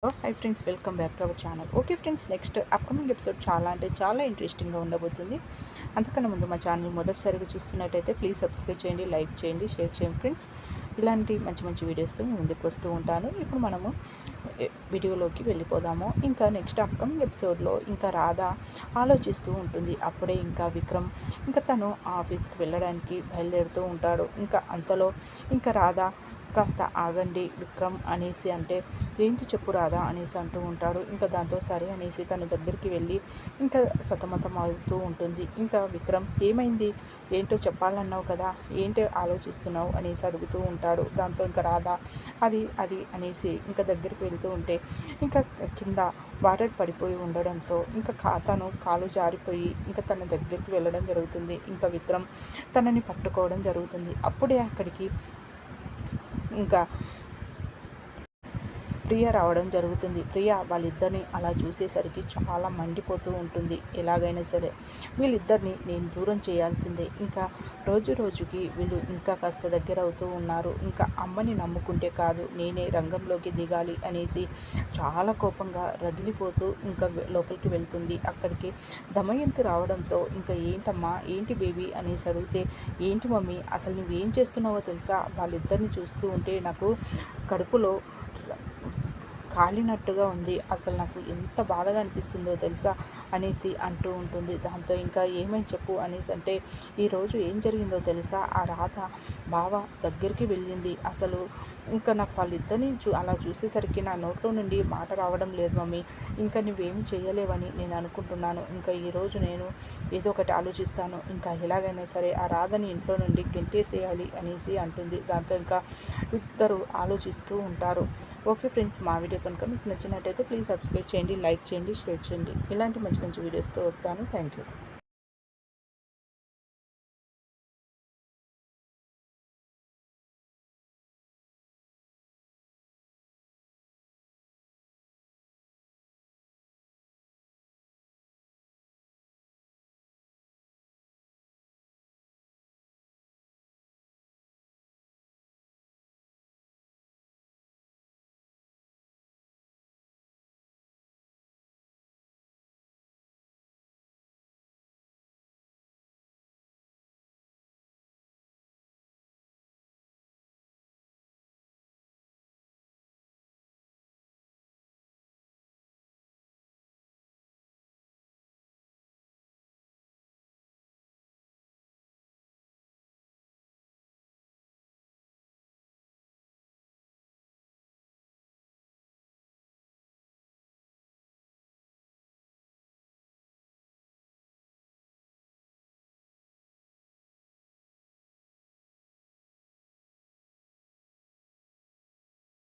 Hi friends, welcome back to our channel. Okay friends, next upcoming episode చాలా ఇంట్రెస్టింగ్గా ఉండబోతుంది. అంతకన్నా ముందు మా ఛానల్ మొదటిసారిగా చూస్తున్నట్టయితే ప్లీజ్ సబ్స్క్రైబ్ చేయండి, లైక్ చేయండి, షేర్ చేయండి ఫ్రెండ్స్. ఇలాంటి మంచి మంచి వీడియోస్తో మేము ముందుకు వస్తూ ఉంటాను. ఇప్పుడు మనము వీడియోలోకి వెళ్ళిపోదాము. ఇంకా నెక్స్ట్ అప్కమింగ్ ఎపిసోడ్లో ఇంకా రాధ ఆలోచిస్తూ ఉంటుంది. అప్పుడే ఇంకా విక్రమ్ ఇంకా తను ఆఫీస్కి వెళ్ళడానికి బయలుదేరుతూ ఉంటాడు. ఇంకా అంతలో ఇంకా రాధ కాస్త ఆగండి విక్రమ్ అనేసి అంటే, ఏంటి చెప్పు రాదా అనేసి అంటూ ఉంటాడు. ఇంకా దాంతో సరే అనేసి తన దగ్గరికి వెళ్ళి ఇంకా సతమతం అవుతూ ఉంటుంది. ఇంకా విక్రమ్ ఏమైంది, ఏంటో చెప్పాలన్నావు కదా, ఏంటో ఆలోచిస్తున్నావు అనేసి అడుగుతూ ఉంటాడు. దాంతో ఇంకా రాధా అది అది అనేసి ఇంకా దగ్గరికి వెళ్తూ ఉంటే ఇంకా కింద వాటర్ పడిపోయి ఉండడంతో ఇంకా తను కాలు జారిపోయి ఇంకా తన దగ్గరికి వెళ్ళడం జరుగుతుంది. ఇంకా విక్రమ్ తనని పట్టుకోవడం జరుగుతుంది. అప్పుడే అక్కడికి ఇంకా ప్రియ రావడం జరుగుతుంది. ప్రియ వాళ్ళిద్దరిని అలా చూసేసరికి చాలా మండిపోతూ ఉంటుంది. ఎలాగైనా సరే వీళ్ళిద్దరిని నేను దూరం చేయాల్సిందే. ఇంకా రోజు రోజుకి వీళ్ళు ఇంకా కాస్త దగ్గర అవుతూ ఉన్నారు. ఇంకా అమ్మని నమ్ముకుంటే కాదు, నేనే రంగంలోకి దిగాలి అనేసి చాలా కోపంగా రగిలిపోతూ ఇంకా లోపలికి వెళ్తుంది. అక్కడికి దమయంతి రావడంతో ఇంకా ఏంటమ్మా, ఏంటి బేబీ అనేసి అడిగితే, ఏంటి మమ్మీ అసలు నువ్వేం చేస్తున్నావో తెలుసా, వాళ్ళిద్దరిని చూస్తూ ఉంటే నాకు కడుపులో కాలినట్టుగా ఉంది, అసలు నాకు ఎంత బాధగా అనిపిస్తుందో తెలుసా అనేసి అంటూ ఉంటుంది. దాంతో ఇంకా ఏమని చెప్పు అనేసి అంటే, ఈరోజు ఏం జరిగిందో తెలుసా, ఆ రాధ బావ దగ్గరికి వెళ్ళింది. అసలు ఇంకా నాకు వాళ్ళిద్దరిని అలా చూసేసరికి నా నోట్లో నుండి మాట రావడం లేదు మమ్మీ. ఇంకా నువ్వేమి చేయలేవని నేను అనుకుంటున్నాను. ఇంకా ఈరోజు నేను ఏదో ఒకటి ఆలోచిస్తాను. ఇంకా ఎలాగైనా సరే ఆ రాధని ఇంట్లో నుండి గెంటేసేయాలి అనేసి అంటుంది. దాంతో ఇంకా ఇద్దరు ఆలోచిస్తూ ఉంటారు. ఓకే ఫ్రెండ్స్, మా వీడియో కనుక మీకు నచ్చినట్టయితే ప్లీజ్ సబ్స్క్రైబ్ చేయండి, లైక్ చేయండి, షేర్ చేయండి. ఇలాంటి మంచి మంచి వీడియోస్తో వస్తాను. Thank you.